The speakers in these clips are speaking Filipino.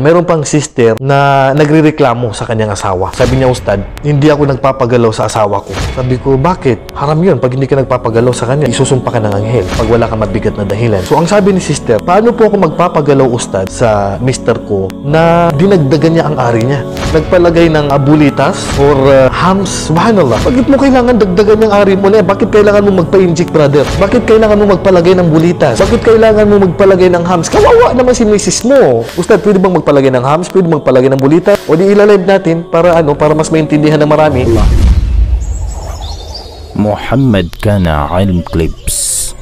meron pang sister na nagrereklamo sa kanyang asawa. Sabi niya, Ustad, hindi ako nagpapagalaw sa asawa ko. Sabi ko, bakit? Haram yun. Pag hindi ka nagpapagalaw sa kanya, isusumpa ka ng anghel pag wala kang mabigat na dahilan. So, ang sabi ni sister, paano po ako magpapagalaw, Ustad, sa mister ko na dinagdagan niya ang ari niya? Nagpalagay ng abulitas or hams. Subhanallah. Bakit mo kailangan dagdagan yung ari mo na? Bakit kailangan mo magpa-inject, brother? Bakit kailangan mo magpalagay ng bulitas? Bakit kailangan mo magpalagay ng hams? Kawawa naman si misis mo. Ustad, pwede bang magpalagay ng hams? Pwede magpalagay ng bulitas? O di ilalive natin para para mas maintindihan ng marami. Muhammad Kana Ilm Clips.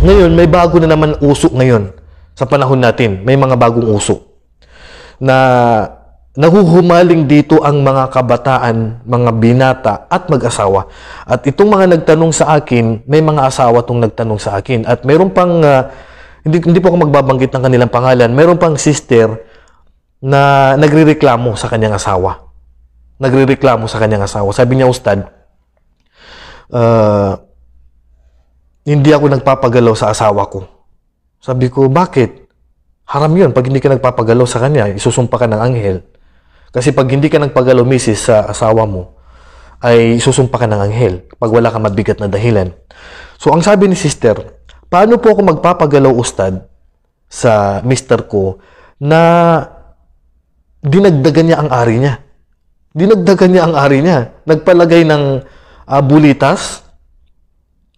Ngayon, may bago na naman uso ngayon. Sa panahon natin, may mga bagong uso na nahuhumaling dito ang mga kabataan, mga binata at mag-asawa. At itong mga nagtanong sa akin, may mga asawa itong nagtanong sa akin. At mayroon pang, hindi po ako magbabanggit ng kanilang pangalan, mayroon pang sister na nagrereklamo sa kanyang asawa. Nagrereklamo sa kanyang asawa. Sabi niya, Ustad, hindi ako nagpapagalaw sa asawa ko. Sabi ko, bakit? Haram yun. Pag hindi ka nagpapagalaw sa kanya, isusumpa ka ng anghel. Kasi pag hindi ka nagpagalaw, misis, sa asawa mo, ay isusumpa ka ng anghel pag wala kang mabigat na dahilan. So, ang sabi ni sister, paano po ako magpapagalaw, Ustad, sa mister ko na dinagdagan niya ang ari niya? Dinagdagan niya ang ari niya. Nagpalagay ng bulitas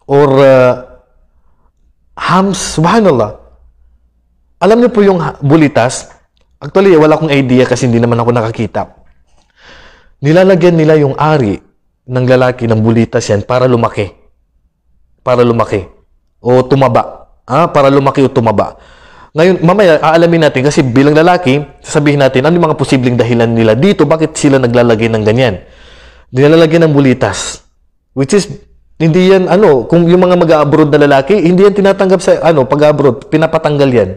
or hams. Subhanallah. Alam niyo po yung bulitas? Actually, wala akong idea kasi hindi naman ako nakakita. Nilalagyan nila yung ari ng lalaki ng bulitas yan para lumaki. Para lumaki. O tumaba. Para lumaki o tumaba. Ngayon, mamaya, aalamin natin kasi bilang lalaki, sasabihin natin, ano yung mga posibleng dahilan nila dito? Bakit sila naglalagay ng ganyan? Nilalagyan ng bulitas. Which is, hindi yan, kung yung mga mag-abroad na lalaki, hindi yan tinatanggap sa, pag-abroad, pinapatanggal yan.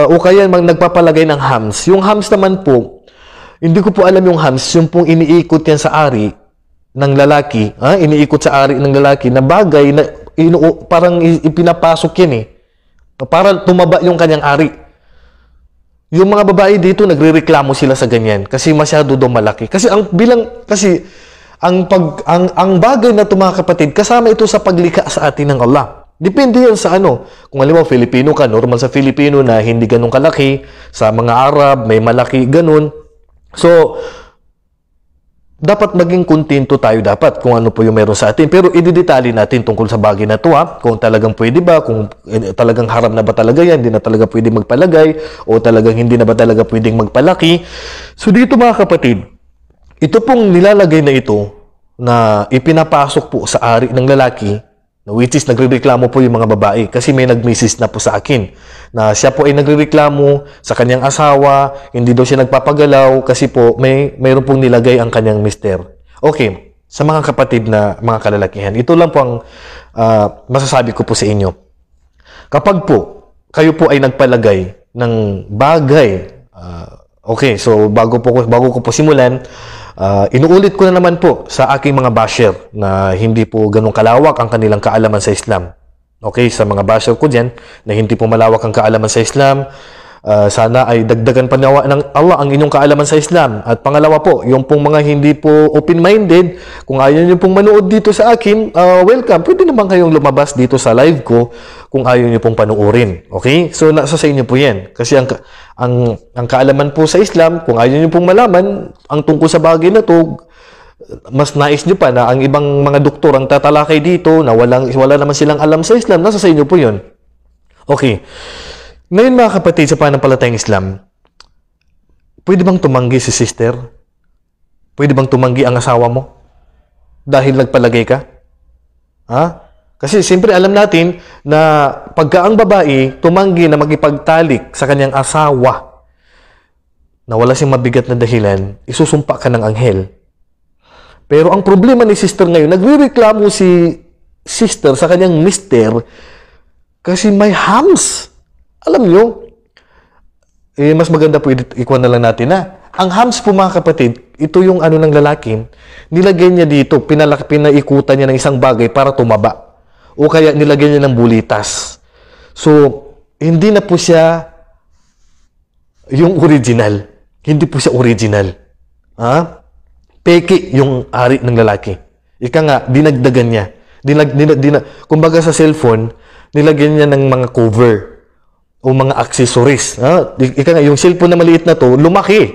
O kaya nagpapalagay ng hams. Yung hams naman po, hindi ko po alam yung hams, yung pong iniikot yan sa ari ng lalaki, iniikot sa ari ng lalaki na bagay na parang ipinapasok yan para tumaba yung kanyang ari. Yung mga babae dito nagrereklamo sila sa ganyan kasi masyado daw malaki. Kasi ang bagay na ito, mga kapatid, kasama ito sa paglikha sa atin ng Allah. Depende yan sa Kung halimbawa, Filipino ka, normal sa Filipino na hindi ganun kalaki. Sa mga Arab, may malaki, ganun. So, dapat maging kontento tayo dapat kung ano po yung meron sa atin. Pero ididetali natin tungkol sa bagay na ito, kung talagang pwede ba, kung talagang haram na ba talaga yan, hindi na talaga pwede magpalagay, o talagang hindi na ba talaga pwedeng magpalaki. So, dito mga kapatid, ito pong nilalagay na ito na ipinapasok po sa ari ng lalaki, which is nagrereklamo po yung mga babae kasi may nag-message na po sa akin na siya po ay nagrereklamo sa kanyang asawa, hindi daw siya nagpapagalaw kasi po mayroon pong nilagay ang kanyang mister. Okay, sa mga kapatid na mga kalalakihan, ito lang po ang masasabi ko po sa inyo. Kapag po kayo po ay nagpalagay ng bagay, okay, so bago ko po simulan, inuulit ko na naman po sa aking mga basher na hindi po ganun kalawak ang kanilang kaalaman sa Islam. Okay, sa mga basher ko dyan na hindi po malawak ang kaalaman sa Islam, sana ay dagdagan pa nawa ng Allah ang inyong kaalaman sa Islam. At pangalawa po, yung pong mga hindi po open-minded, kung ayaw nyo pong manood dito sa akin, welcome. Pwede naman kayong lumabas dito sa live ko kung ayaw nyo pong panuorin. Okay? So, nasa sa inyo po yan. Kasi ang kaalaman po sa Islam, kung ayaw nyo pong malaman ang tungkol sa bagay na to, mas nais nyo pa na ang ibang mga doktor ang tatalakay dito na wala naman silang alam sa Islam, nasa sa inyo po yun. Okay. Ngayon mga kapatid, sa pananampalatayang Islam, pwede bang tumanggi si sister? Pwede bang tumanggi ang asawa mo? Dahil nagpalagay ka? Kasi siyempre alam natin na pagka ang babae tumanggi na magipagtalik sa kanyang asawa na wala siyang mabigat na dahilan, isusumpa ka ng anghel. Pero ang problema ni sister ngayon, nagrereklamo si sister sa kanyang mister kasi may hams. Alam nyo, mas maganda po ikuha na lang natin ang hams po mga kapatid, ito yung ng lalaki, nilagay niya dito, pinaikutan niya ng isang bagay para tumaba. O kaya nilagay niya ng bulitas. So, hindi na po siya yung original. Hindi po siya original. Peke yung ari ng lalaki. Ika nga, dinagdagan niya. Kumbaga sa cellphone, nilagyan niya ng mga cover o mga accessories. Ika nga, yung cellphone na maliit na to, lumaki.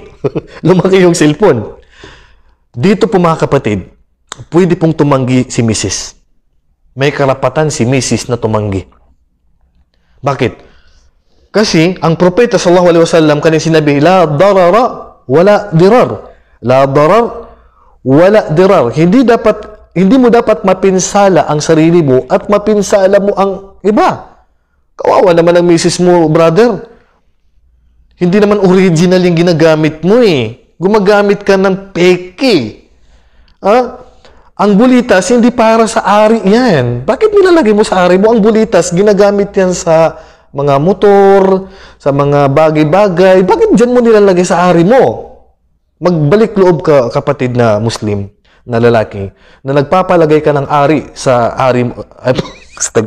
Lumaki yung cellphone. Dito po mga kapatid, pwede pong tumanggi si Mrs. May karapatan si Mrs. na tumanggi. Bakit? Kasi ang propeta sallallahu alaihi wasallam kanya sinabi, la darara wala dirar. La darar wala dirar. Hindi mo dapat mapinsala ang sarili mo at mapinsala mo ang iba. Kawawa naman ang misis mo, brother. Hindi naman original yung ginagamit mo eh. Gumagamit ka ng peke. Ang bulitas, hindi para sa ari yan. Bakit nilalagay mo sa ari mo? Ang bulitas, ginagamit yan sa mga motor, sa mga bagay-bagay. Bakit dyan mo nilalagay sa ari mo? Magbalik loob ka, kapatid na Muslim, na lalaki, na nagpapalagay ka ng ari sa ari mo.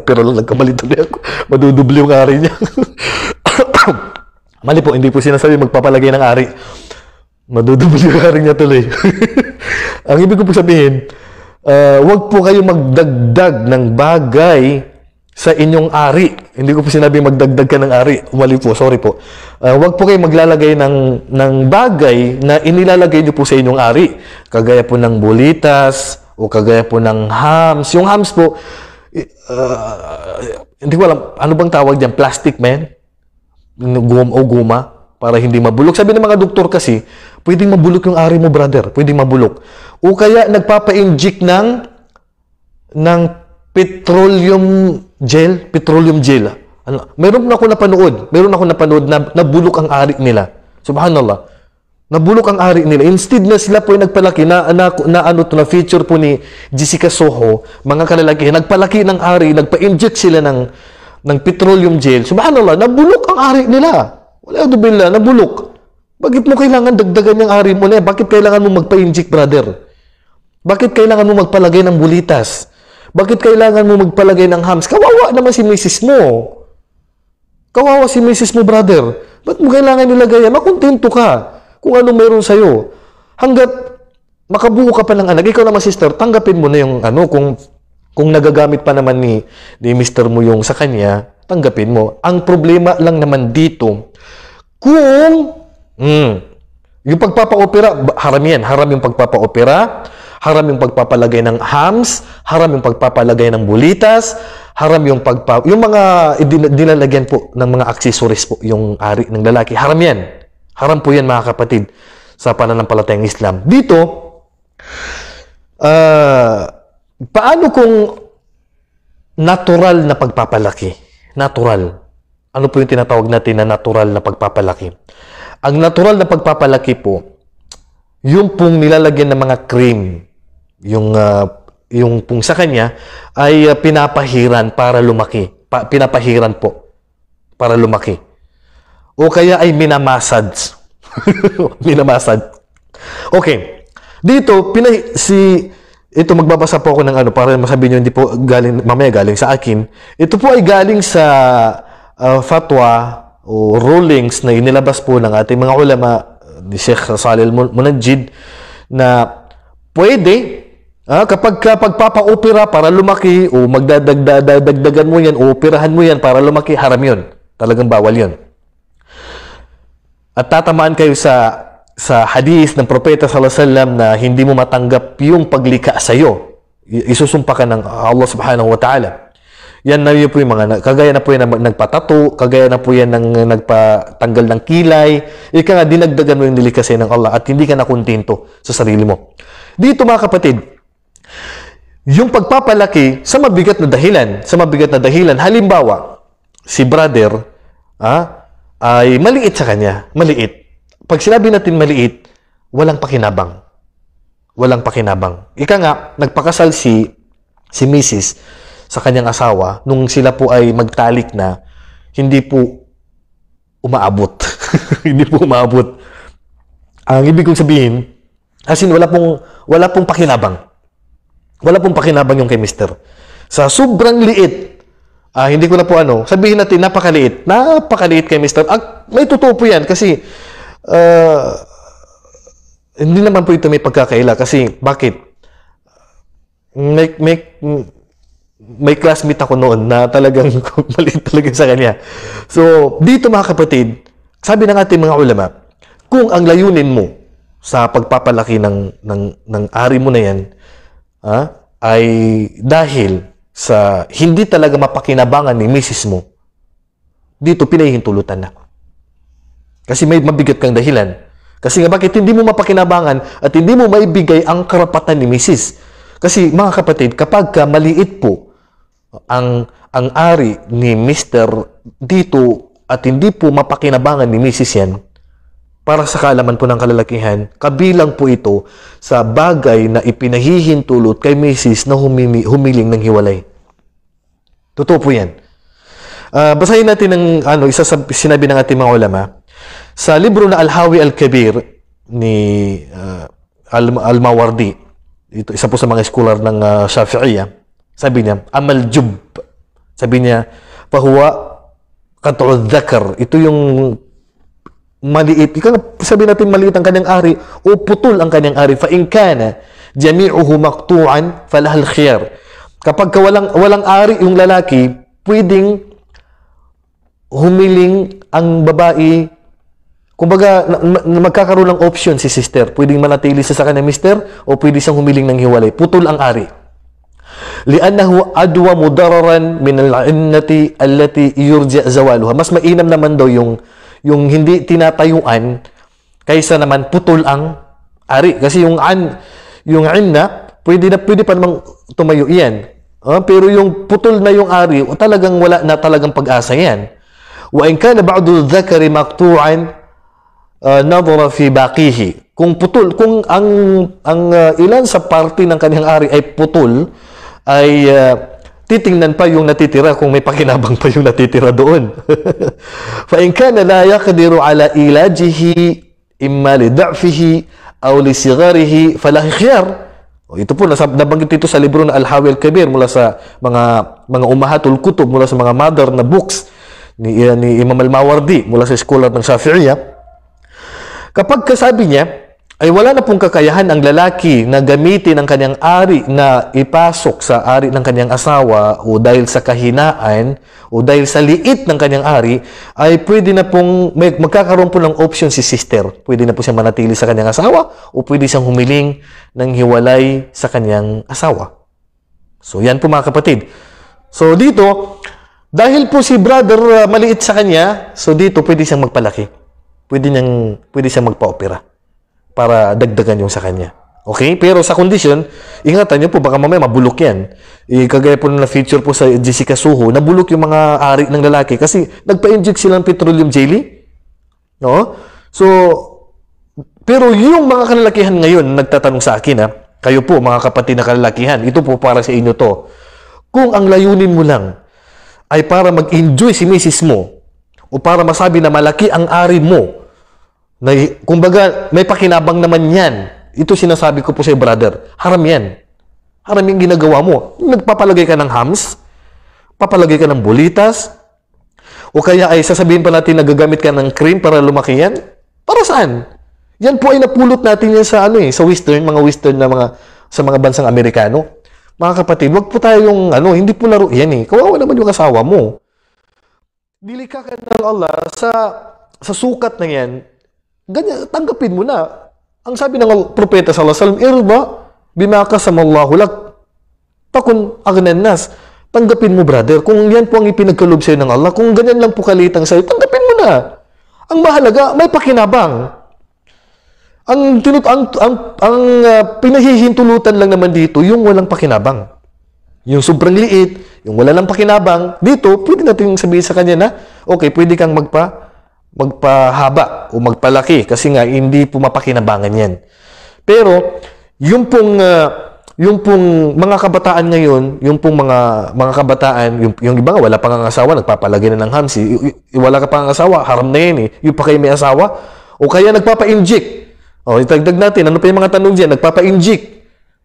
Pero nagkamali tuloy ako. Madudubli yung ari niya. Mali po, hindi po sinasabi magpapalagay ng ari. Madudubli yung ari niya tuloy. Ang ibig ko po sabihin, wag po kayo magdagdag ng bagay sa inyong ari. Hindi ko po sinabi magdagdag ka ng ari. Mali po, sorry po. Wag po kayo maglalagay ng bagay na inilalagay niyo po sa inyong ari. Kagaya po ng bulitas o kagaya po ng hams. Yung hams po, hindi ko alam, ano bang tawag diyan? Plastic, man? Guma para hindi mabulok. Sabi ng mga doktor kasi, pwedeng mabulok yung ari mo, brother. Pwedeng mabulok. O kaya nagpapa-inject ng petroleum gel. Meron ako napanood na nabulok ang ari nila. Subhanallah. Nabulok ang ari nila. Instead na sila po ay nagpalaki na feature po ni Jessica Soho, mga kalalaki, nagpalaki ng ari, nagpa-inject sila ng petroleum gel. Subhanallah, nabulok ang ari nila. Wala billah, nabulok. Bakit mo kailangan dagdagan yung ari mo na? Bakit kailangan mo magpa-inject, brother? Bakit kailangan mo magpalagay ng bulitas? Bakit kailangan mo magpalagay ng hams? Kawawa naman si misis mo. Kawawa si misis mo, brother. Ba't mo kailangan nilagay yan? Makontento ka kung ano meron sa'yo. Hanggat makabuo ka pa ng anak, ikaw naman, sister, tanggapin mo na yung kung nagagamit pa naman ni mister mo yung sa kanya, tanggapin mo. Ang problema lang naman dito, kung yung pagpapa-opera, haram yan. Haram yung pagpapa-opera, haram yung pagpapalagay ng hams, haram yung pagpapalagay ng bulitas, haram yung mga dinalagyan po ng mga accessories po, yung ari ng lalaki. Haram yan. Haram po yan, mga kapatid, sa pananampalatayang Islam. Dito, paano kung natural na pagpapalaki? Natural. Ano po yung tinatawag natin na natural na pagpapalaki? Ang natural na pagpapalaki po, yung pong nilalagyan ng mga cream, yung pong sa kanya, ay pinapahiran para lumaki. Pinapahiran po para lumaki. O kaya ay minamassage. Minamassage. Okay. Dito, ito magbabasa po ako ng para masabi nyo, hindi po mamaya galing sa akin. Ito po ay galing sa fatwa o rulings na inilabas po ng ating mga ulama, ni Sheikh Salih Munajjid, na pwede, kapag pagpapa-opera para lumaki, o magdadagdagan mo yan, o operahan mo yan para lumaki, haram yun. Talagang bawal yun. At tatamaan kayo sa hadith ng propeta sallallahu alaihi wasallam na hindi mo matanggap yung paglika sa iyo. Isusumpa ka ng Allah subhanahu wa ta'ala. Yan na yun po yung mga, kagaya na po yan ng nagpatato, kagaya na po yan ng nagpatanggal ng kilay. Ika nga, dinagdagan mo yung delikasya ng Allah at hindi ka nakontento sa sarili mo. Dito, mga kapatid, yung pagpapalaki sa mabigat na dahilan, halimbawa, si brother, ay maliit sa kanya. Maliit. Pag sinabi natin maliit, walang pakinabang. Walang pakinabang. Ika nga, nagpakasal si Mrs. sa kanyang asawa, nung sila po ay magtalik na, hindi po umaabot. Hindi po umaabot. Ang ibig kong sabihin, as in, wala pong pakinabang. Wala pong pakinabang yung kay mister. Sa sobrang liit, Hindi ko na po sabihin natin napakaliit kay Mr. May totoo po yan kasi hindi naman po ito may pagkakaila kasi bakit? May classmate ako noon na talagang maliit talaga sa kanya. So, dito mga kapatid, sabi ng ating mga ulama, kung ang layunin mo sa pagpapalaki ng ari mo na yan, ay dahil sa hindi talaga mapakinabangan ni misis mo, dito pinahihintulutan na. Kasi may mabigat kang dahilan. Kasi nga bakit hindi mo mapakinabangan at hindi mo maibigay ang karapatan ni misis? Kasi mga kapatid, kapag maliit po ang ari ni Mr. dito at hindi po mapakinabangan ni misis yan, para sa kaalaman po ng kalalakihan, kabilang po ito sa bagay na ipinahihintulot kay misis na humiling ng hiwalay. Totoo po yan. Basahin natin ng isa sa sinabi ng ating mga ulama. Sa libro na Al-Hawi Al-Kabir ni Al-Mawardi, ito, isa po sa mga scholar ng Shafi'iyya, sabi niya, Amal Jub. Sabi niya, Fahuwa Qat'u Dhakar. Ito yung maliit. Sabi natin maliit ang kanyang ari o putol ang kanyang ari. Fa in kana jami'uhu maqtu'an falahal khiyar. Kapag walang ari yung lalaki, pwedeng humiling ang babae. Kumbaga, magkakaroon ng option si sister. Pwedeng manatili sa kanyang mister o pwede siyang humiling ng hiwalay. Putol ang ari. Li'annahu adwa mudararan min al-innati allati yurja zawaluha. Mas mainam naman daw yung hindi tinatayuan kaysa naman putol ang ari. Kasi yung inna, pwede pa namang tumayo yan. Pero yung putol na yung ari, talagang wala na talagang pag-asa yan. Wa in kana ba'du dhakari maqtu'an nadhara fi baqihi. Kung ang ilan sa parte ng kanyang ari ay putol, ay titingnan pa yung natitira kung may pakinabang pa yung natitira doon. Fa in kana la yaqdiru ala ilajihi imma li da'fihi aw li sigharihi fala khiyar. Ito po nabanggit ito sa libro na Al-Hawi Al-Kabir mula sa mga umahatul kutub, mula sa mga mother na books ni Imam Al-Mawardi mula sa scholar ng Shafi'iyya. Kapag kasabi niya ay wala na pong kakayahan ang lalaki na gamitin ang kanyang ari na ipasok sa ari ng kanyang asawa o dahil sa kahinaan o dahil sa liit ng kanyang ari, ay pwede na pong magkakaroon po ng option si sister. Pwede na po siyang manatili sa kanyang asawa o pwede siyang humiling ng hiwalay sa kanyang asawa. So yan po mga kapatid. So dito, dahil po si brother maliit sa kanya, so dito pwede siyang magpalaki. Pwede siyang magpa-opera para dagdagan yung sa kanya. Okay? Pero sa condition, ingatan niyo po, baka mamaya mabulok yan. Kagaya po na feature po sa Jessica Soho, nabulok yung mga ari ng lalaki kasi nagpa-inject sila ng petroleum jelly. No? So, pero yung mga kalalakihan ngayon, nagtatanong sa akin, kayo po, mga kapatid na kalalakihan, ito po para sa inyo to. Kung ang layunin mo lang ay para mag-enjoy si misis mo o para masabi na malaki ang ari mo, na, kumbaga, may pakinabang naman yan. Ito sinasabi ko po sa brother. Haram yan. Haram yung ginagawa mo. Nagpapalagay ka ng hams, papalagay ka ng bulitas, o kaya ay sasabihin pa natin na gagamit ka ng cream para lumaki yan. Para saan? Yan po ay napulot natin yan sa sa western, mga western na sa mga bansang Amerikano. Mga kapatid, wag po tayong hindi po laro yan Kawawa naman yung asawa mo. Dili ka ng Allah sa sukat na yan. Ganyan, tanggapin mo na. Ang sabi ng propeta sallallahu alaihi wasallam, irba bima qasamallahu lak takun aghnan nas. Tanggapin mo, brother. Kung yan po ang ipinagkaloob sa'yo ng Allah, kung ganyan lang po kalitang sa'yo, tanggapin mo na. Ang mahalaga, may pakinabang. Ang pinahihintulutan lang naman dito, yung walang pakinabang. Yung sobrang liit, yung wala lang pakinabang, dito, pwede natin sabihin sa kanya na, okay, pwede kang magpahaba o magpalaki kasi nga hindi po mapakinabangan yan. Pero yung pong mga kabataan ngayon, yung pong mga kabataan, yung iba nga wala pang asawa, nagpapalagay na ng hamsi. Wala ka pang asawa, haram na yan Yung pa kayo may asawa o kaya nagpapa-inject. Itagdag natin, ano pa yung mga tanong diyan? Nagpapa-inject.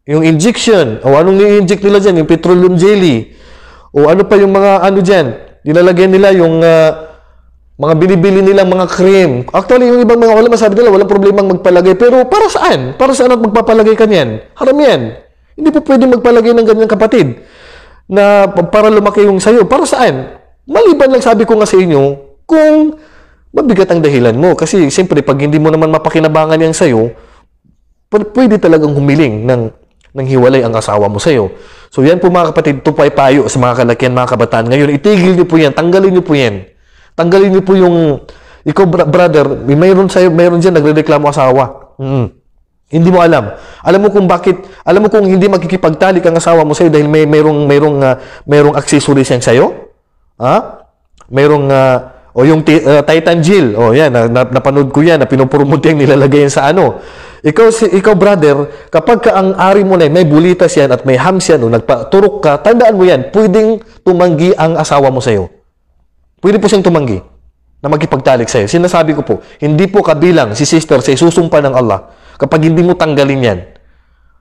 Yung injection, o anong i-inject nila diyan? Yung petroleum jelly. O ano pa yung mga ano dyan, nilalagyan nila yung mga binibili nilang mga cream. Actually, yung ibang mga ulama sabi nila, walang problemang magpalagay. Pero para saan? Para saan at magpapalagay ka niyan? Haram yan. Hindi po pwedeng magpalagay ng ganyan kapatid na para lumaki yung sayo. Para saan? Maliban lang sabi ko nga sa inyo, kung mabigat ang dahilan mo. Kasi siyempre, pag hindi mo naman mapakinabangan yan sayo, pwede talagang humiling ng hiwalay ang asawa mo sa'yo. So yan po mga kapatid, ito po ay payo sa mga kalakihan, mga kabataan. Ngayon, itigil niyo po yan, tanggalin niyo po yan. Tanggalin niyo po yung, ikaw brother, mayroon dyan nagrereklamo asawa. Hindi mo alam. Alam mo kung bakit, alam mo kung hindi magkikipagtalik ang asawa mo sa'yo dahil mayroong accessories yan sa'yo? Ha? Mayroong, o yung Titan Gel, o yan, napanood ko yan, na pinopromote yung nilalagay yan sa ano. Ikaw brother, kapag ka ang ari mo na may bulitas yan at may hams yan o nagpaturok ka, tandaan mo yan, pwedeng tumanggi ang asawa mo sa'yo. Pwede po siyang tumanggi na magkipagtalik sa'yo. Sinasabi ko po, hindi po kabilang si sister sa isusumpa ng Allah kapag hindi mo tanggalin yan.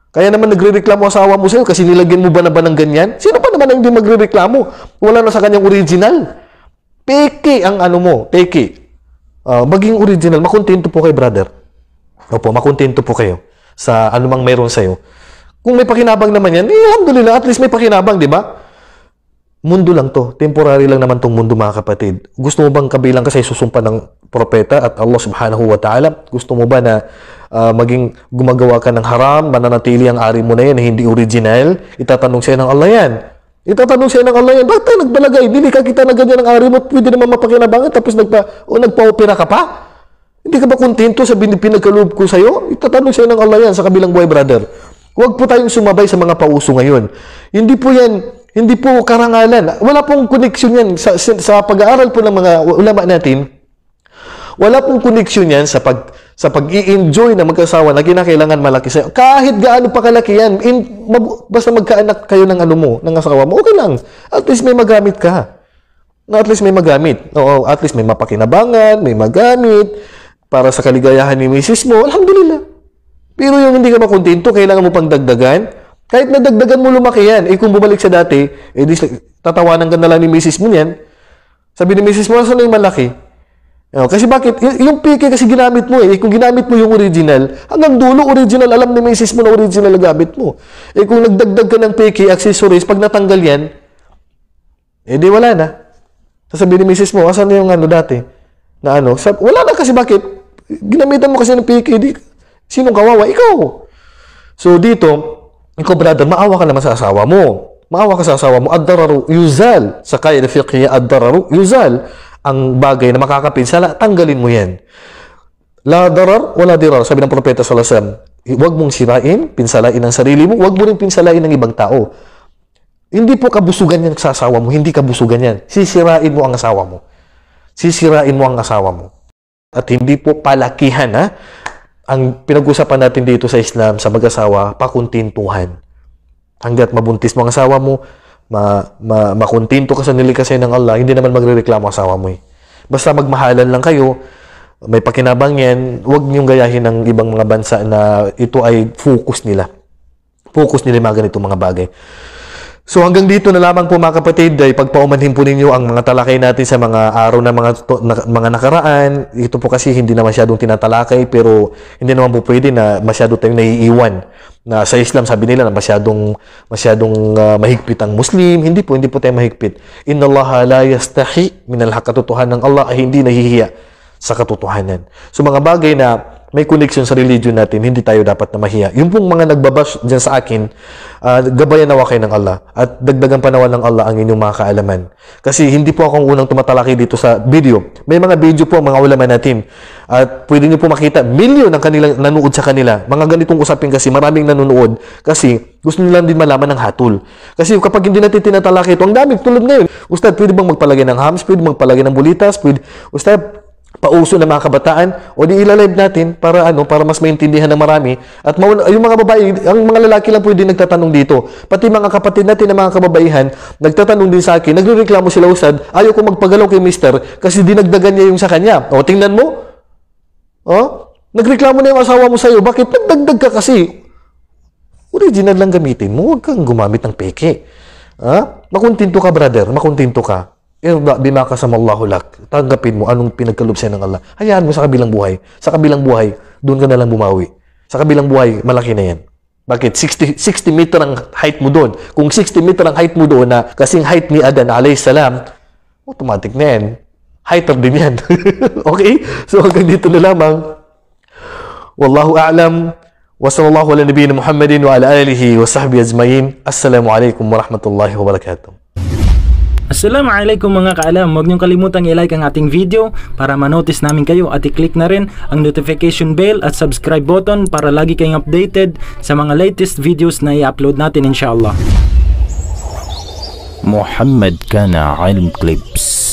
Kaya naman nagre-reklamo asawa mo sa'yo kasi nilagyan mo ba ng ganyan? Sino pa naman ang hindi magre-reklamo? Wala na sa kanyang original. Peke ang ano mo, peke. Maging original, makontento po kayo brother. Opo, makontento po kayo sa anumang meron sa'yo. Kung may pakinabang naman yan, alhamdulillah, at least may pakinabang, di ba? Mundo lang to. Temporary lang naman tong mundo, mga kapatid. Gusto mo bang kabilang ka sa isusumpa ng propeta at Allah subhanahu wa ta'ala? Gusto mo ba na maging gumagawa ka ng haram, mananatili ang ari mo na yan na hindi original? Itatanong sa'yo ng Allah yan. Itatanong sa'yo ng Allah yan, bakit tayo nagbalagay? Dili ka kita na ganyan ang ari mo, pwede naman mapakinabangan, tapos nagpa-opera ka pa? Hindi ka ba kontento sa pinagkaloob ko sa'yo? Itatanong sa'yo ng Allah yan sa kabilang buhay, brother. Huwag po tayong sumabay sa mga pauso ngayon. Hindi po yan, hindi po karangalan. Wala pong koneksyon yan sa pag-aaral po ng mga ulama natin. Wala pong koneksyon yan sa pag-i-enjoy na magkasawa na kinakailangan malaki sa'yo. Kahit gaano pa kalaki yan, basta magkaanak kayo ng ano mo, ng asawa mo, okay lang. At least may magamit ka. At least may magamit. Oo, at least may mapakinabangan, may magamit para sa kaligayahan ni misis mo, alhamdulillah. Pero yung hindi ka makontento, kailangan mo pang dagdagan. Kahit na dagdagan mo lumaki yan, kung bumalik sa dati, tatawanan ka na lang ni misis mo yan. Sabi ni misis mo, saan na yung malaki? Kasi bakit? Yung peke kasi ginamit mo kung ginamit mo yung original, hanggang dulo original, alam ni misis mo na original na gamit mo. Kung nagdagdag ka ng peke, accessories, pag natanggal yan, di wala na. Sasabihin ni misis mo, asan na yung ano dati? Na ano? Wala na kasi bakit? Ginamitan mo kasi ng peke, sinong kawawa? Ikaw. So dito, ikaw brother, maawa ka naman sa asawa mo. Maawa ka sa asawa mo, ad-dararu yuzal. Sa kaya na fiqhiyya, ad-dararu yuzal. Ang bagay na makakapinsala, tanggalin mo yan. La darar, wala dirar. Sabi ng propeta sallallahu alaihi wasallam, huwag mong sirain, pinsalain ang sarili mo, huwag mo rin pinsalain ng ibang tao. Hindi po kabusugan yan sa asawa mo, hindi kabusugan yan. Sisirain mo ang asawa mo. Sisirain mo ang asawa mo. At hindi po palakihan, ha? Ang pinag-usapan natin dito sa Islam, sa mag-asawa, pakuntintuhan. Hanggat mabuntis mo ang asawa mo, makuntinto ka sa nilikasay ng Allah, hindi naman magrereklamo ang asawa mo. Basta magmahalan lang kayo, may pakinabang yan, huwag niyong gayahin ng ibang mga bansa na ito ay focus nila. Focus nila yung mga ganitong mga bagay. So hanggang dito na lamang po mga kapatid, ay pagpaumanhin po ninyo ang mga talakay natin sa mga araw na mga nakaraan. Ito po kasi hindi na masyadong tinatalakay, pero hindi naman po pwede na masyado tayong naiiwan. Na sa Islam sabi nila na masyadong mahigpit ang Muslim. Hindi po tayo mahigpit. Inna Allah la yastahi minal haqq, katotohanan ng Allah ay hindi nahihiya sa katotohanan. So mga bagay na may connection sa religion natin, hindi tayo dapat na mahiya. Yung pong mga nagbabash dyan sa akin, gabayan nawa kayo ng Allah at dagdagan panawan ng Allah ang inyong mga kaalaman. Kasi hindi po akong unang tumatalaki dito sa video. May mga video po mga ulama natin at pwede nyo po makita, milyon ang kanilang nanood sa kanila. Mga ganitong usapin kasi maraming nanonood kasi gusto nyo lang din malaman ng hatol. Kasi kapag hindi natin tinatalaki ito, ang dami tulad ngayon. Ustad, pwede bang magpalagay ng hams? Pwede magpalagay ng bulitas? Pwede, Ustad, pauso ng mga kabataan o di ilalive natin para mas maintindihan ng marami at yung mga babae, ang mga lalaki lang pwede nagtatanong dito, pati mga kapatid natin na mga kababaihan nagtatanong din sa akin, nagrereklamo sila, Ustad, ayaw ko magpagalaw kay mister kasi dinagdagan niya yung sa kanya. O tingnan mo, nagreklamo na yung asawa mo sa'yo, bakit nagdagdag ka kasi? Original lang gamitin mo, huwag kang gumamit ng peke. Ha? Makuntinto ka, brother. Makuntinto ka. Irda bima kasamallahu lak. Tanggapin mo anong pinagkaloob sa'yo ng Allah. Hayaan mo sa kabilang buhay. Sa kabilang buhay, doon ka na lang bumawi. Sa kabilang buhay, malaki na yan. Bakit? 60 meter ang height mo doon. Kung 60 meter ang height mo doon na kasing height ni Adan alayhis salam, automatic na yan. Heighter din yan. Okay? So hanggang dito na lamang. Wallahu a'lam. Wa sallallahu ala nabiyina Muhammadin wa ala alihi wa sahbihi ajma'in. Assalamu alaikum warahmatullahi wabarakatuh. Assalamualaikum mga kaalam, huwag niyong kalimutang i-like ang ating video para ma-notice namin kayo at i-click na rin ang notification bell at subscribe button para lagi kayong updated sa mga latest videos na i-upload natin inshallah. محمد كان علم كليبس.